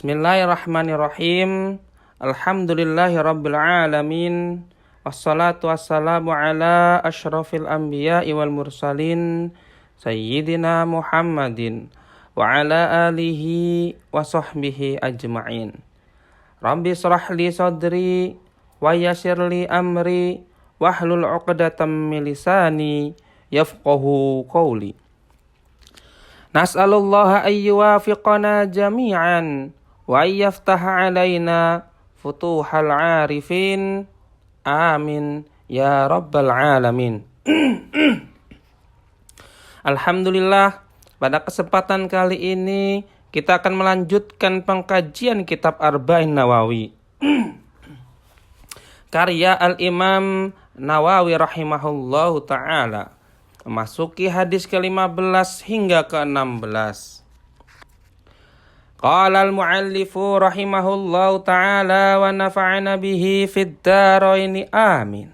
Bismillahirrahmanirrahim. Alhamdulillahirabbil alamin. Wassalatu wassalamu ala asyrafil anbiya'i wal mursalin sayyidina Muhammadin wa ala alihi wa sahbihi ajma'in. Rabbi shrah li sadri wa yassir li amri wahlul 'uqdatam min lisani yafqahu qawli. Nas'alullaha ayyuwafiqana jami'an wa ayyaftaha alaina futuhal arifin. Amin ya rabbal alamin. Alhamdulillah, pada kesempatan kali ini kita akan melanjutkan pengkajian kitab Arba'in Nawawi. Karya Al-Imam Nawawi rahimahullahu ta'ala, memasuki hadis ke-15 hingga ke-16. Qala al-muallifu rahimahullahu ta'ala wa nafa'ana bihi fid dharaini amin.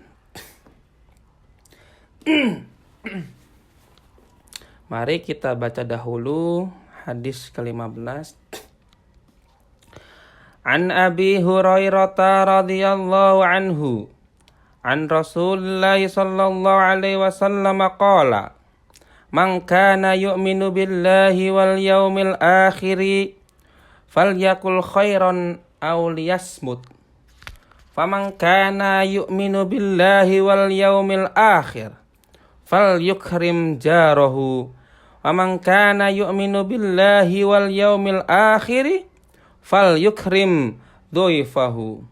Mari kita baca dahulu hadis ke-15. An Abi Hurairah radhiyallahu anhu an Rasulullah sallallahu alaihi wasallam qala man kana yu'minu billahi wal yawmil akhir falyakul khairan aw liyasmut faman kana yu'minu billahi wal yawmil akhir falyukrim jarahu waman kana yu'minu billahi wal yawmil akhir falyukrim dhaifahu.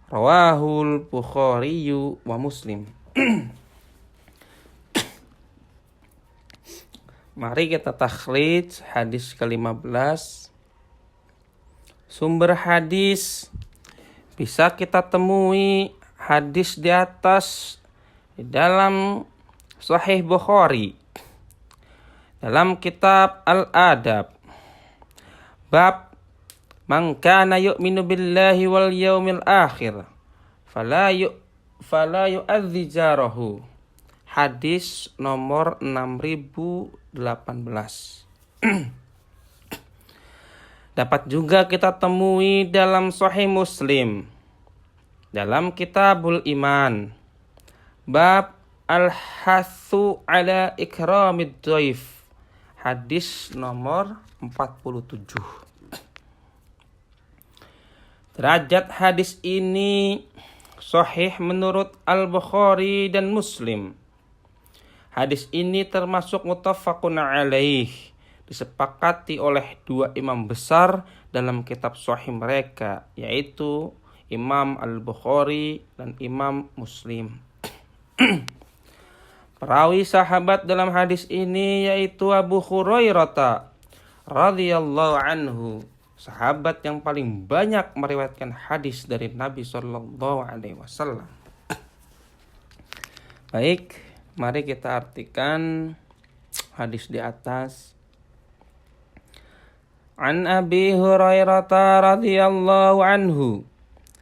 Rawahul Bukhari wa Muslim. Mari kita takhrij hadis ke-15. Sumber hadis bisa kita temui hadis di atas di dalam Sahih Bukhari, dalam kitab Al-Adab, bab man kana yu'minu billahi wal yawmil akhir fala yu'adzi jarahu. Hadis nomor 6018. Dapat juga kita temui dalam Sahih Muslim, dalam Kitabul Iman, bab al-hathu ala ikramid dhaif. Hadis nomor 47. Derajat hadis ini sahih menurut Al-Bukhari dan Muslim. Hadis ini termasuk muttafaqun alaih, disepakati oleh dua imam besar dalam kitab sahih mereka, yaitu Imam Al-Bukhari dan Imam Muslim. Perawi sahabat dalam hadis ini yaitu Abu Hurairah radhiyallahu anhu, sahabat yang paling banyak meriwayatkan hadis dari Nabi sallallahu alaihi wasallam. Baik, mari kita artikan hadis di atas. An Abi Hurairah radhiyallahu anhu,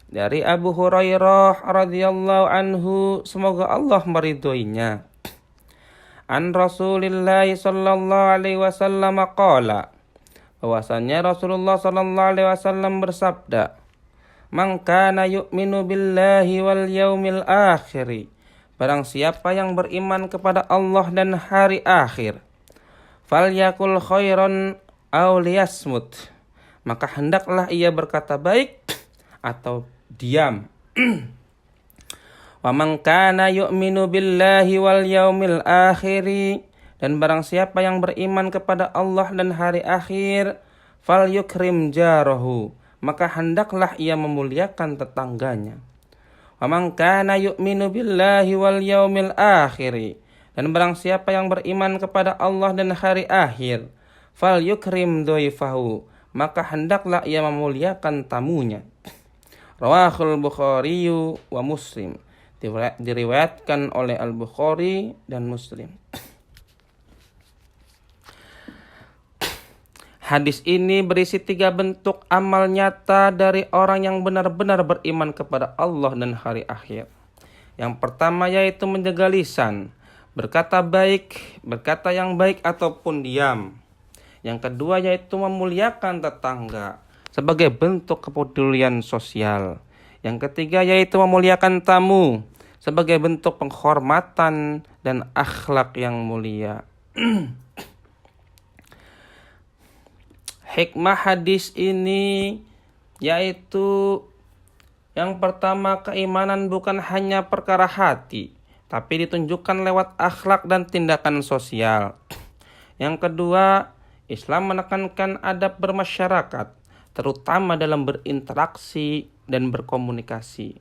dari Abu Hurairah radhiyallahu anhu, semoga Allah meridhoinya. An Rasulillah sallallahu alaihi wasallam qala, bahwasannya Rasulullah sallallahu alaihi wasallam bersabda, man kana yu'minu billahi wal yaumil akhir, barang siapa yang beriman kepada Allah dan hari akhir, falyakul khairan aw liyasmut, maka hendaklah ia berkata baik atau diam. Wa man kana yu'minu billahi wal yaumil akhir, dan barang siapa yang beriman kepada Allah dan hari akhir, falyukrim jarahu, maka hendaklah ia memuliakan tetangganya. Wa man kana yu'minu billahi wal yaumil akhir, dan barang siapa yang beriman kepada Allah dan hari akhir, falyukrim dhaifahu, maka hendaklah ia memuliakan tamunya. Rawahul Bukhari wa Muslim, diriwayatkan oleh Al-Bukhari dan Muslim. Hadis ini berisi 3 bentuk amal nyata dari orang yang benar-benar beriman kepada Allah dan hari akhir. Yang pertama yaitu menjaga lisan, berkata baik, berkata yang baik ataupun diam. Yang kedua yaitu memuliakan tetangga. sebagai bentuk kepedulian sosial. Yang ketiga yaitu memuliakan tamu sebagai bentuk penghormatan dan akhlak yang mulia. Hikmah hadis ini yaitu yang pertama, keimanan bukan hanya perkara hati, tapi ditunjukkan lewat akhlak dan tindakan sosial. Yang kedua, Islam menekankan adab bermasyarakat, terutama dalam berinteraksi dan berkomunikasi.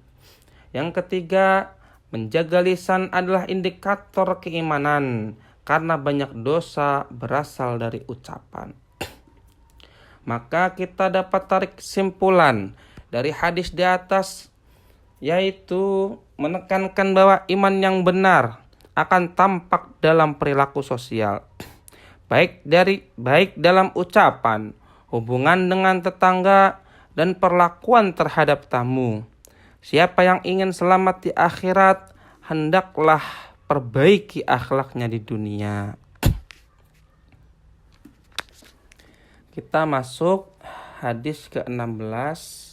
Yang ketiga, menjaga lisan adalah indikator keimanan, karena banyak dosa berasal dari ucapan. Maka kita dapat tarik kesimpulan dari hadis di atas, yaitu menekankan bahwa iman yang benar akan tampak dalam perilaku sosial, baik dalam ucapan, hubungan dengan tetangga, dan perlakuan terhadap tamu. Siapa yang ingin selamat di akhirat, hendaklah perbaiki akhlaknya di dunia. Kita masuk hadis ke-16.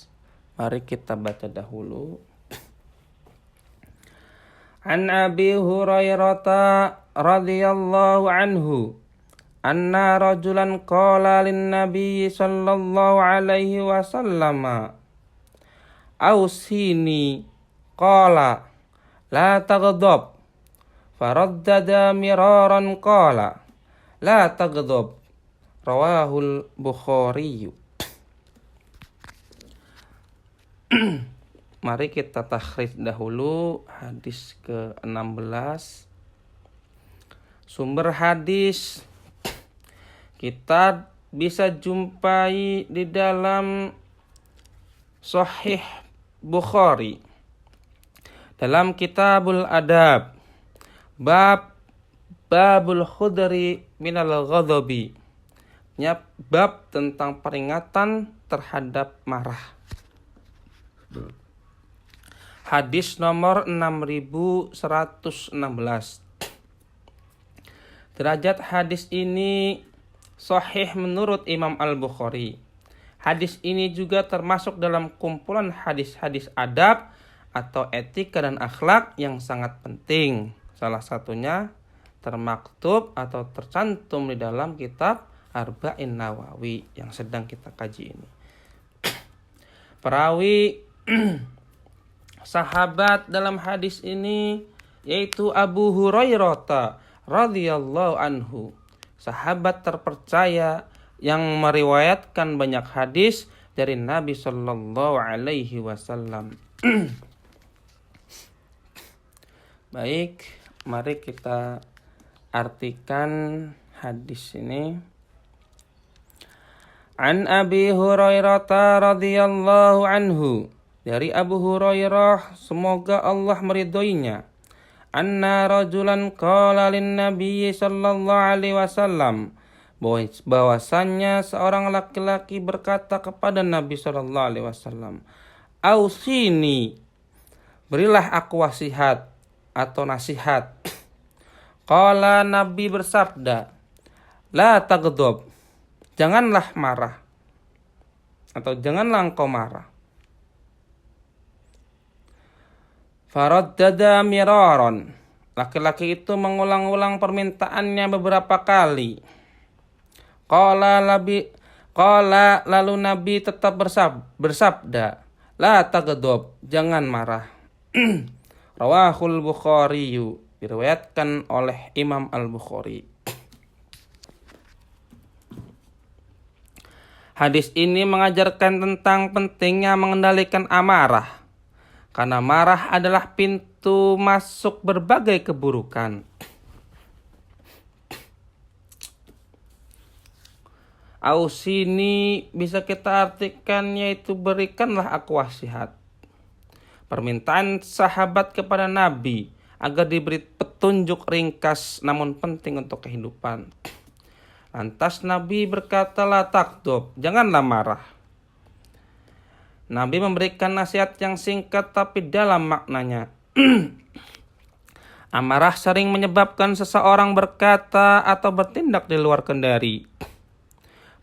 Mari kita baca dahulu. An Abi Hurairah radhiyallahu anhu anna rajulan qala lin nabiy sallallahu alaihi wasallam ausini qala la taghdab faraddada miraran qala la taghdab rawahul Bukhari. Mari kita takhrij dahulu hadis ke-16. Sumber hadis kita bisa jumpai di dalam Sahih Bukhari, dalam Kitabul Adab, Babul Khudri minal Ghadabi, bab tentang peringatan terhadap marah. Hadis nomor 6116. Derajat hadis ini sahih menurut Imam Al-Bukhari. Hadis ini juga termasuk dalam kumpulan hadis-hadis adab atau etika dan akhlak yang sangat penting. Salah satunya termaktub atau tercantum di dalam kitab Arba'in Nawawi yang sedang kita kaji ini. Perawi sahabat dalam hadis ini yaitu Abu Hurairah radhiyallahu anhu, sahabat terpercaya yang meriwayatkan banyak hadis dari Nabi sallallahu alaihi wasallam. Baik, mari kita artikan hadis ini. An Abi Hurairah radhiyallahu anhu, dari Abu Hurairah semoga Allah meridhoinya, anna rajulan qala lin nabiy sallallahu alaihi wasallam, bahwasannya seorang laki-laki berkata kepada Nabi sallallahu alaihi wasallam, ausini, berilah aku wasiat atau nasihat. Qala, Nabi bersabda, la taghdab, janganlah marah atau janganlah engkau marah. Faraddada miraron, laki-laki itu mengulang-ulang permintaannya beberapa kali. Qala lalu Nabi tetap bersabda, la taghdab, jangan marah. Rawahul Bukhari, diriwayatkan oleh Imam Al-Bukhari. Hadis ini mengajarkan tentang pentingnya mengendalikan amarah, karena marah adalah pintu masuk berbagai keburukan. Ausini bisa kita artikan yaitu berikanlah aku wasiat. Permintaan sahabat kepada Nabi agar diberi petunjuk ringkas namun penting untuk kehidupan. Lantas Nabi berkata, la taghdab, janganlah marah. Nabi memberikan nasihat yang singkat tapi dalam maknanya. Amarah sering menyebabkan seseorang berkata atau bertindak di luar kendali.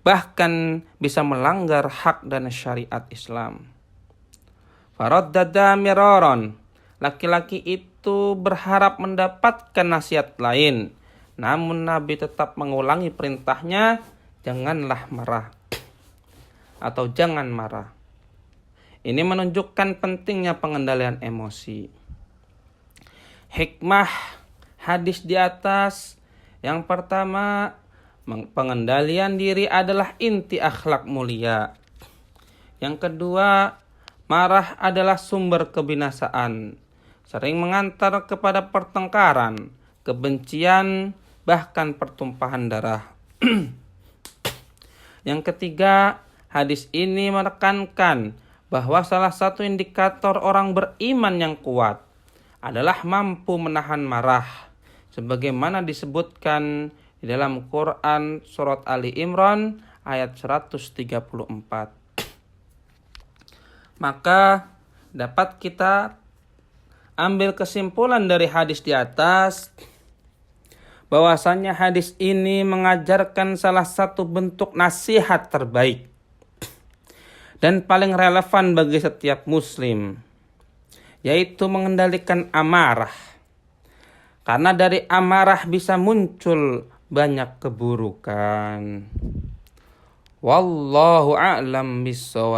bahkan bisa melanggar hak dan syariat Islam. Faraddada miraron, laki-laki itu berharap mendapatkan nasihat lain, namun Nabi tetap mengulangi perintahnya, janganlah marah atau jangan marah. Ini menunjukkan pentingnya pengendalian emosi. Hikmah hadis di atas, yang pertama, pengendalian diri adalah inti akhlak mulia. Yang kedua, marah adalah sumber kebinasaan, sering mengantar kepada pertengkaran, kebencian, bahkan pertumpahan darah. Yang ketiga, hadis ini menekankan bahwa salah satu indikator orang beriman yang kuat adalah mampu menahan marah, sebagaimana disebutkan di dalam Quran surat Ali Imran ayat 134. Maka dapat kita ambil kesimpulan dari hadis di atas, bahwasannya hadis ini mengajarkan salah satu bentuk nasihat terbaik dan paling relevan bagi setiap muslim, yaitu mengendalikan amarah. Karena dari amarah bisa muncul banyak keburukan. Wallahu a'lam bissawab.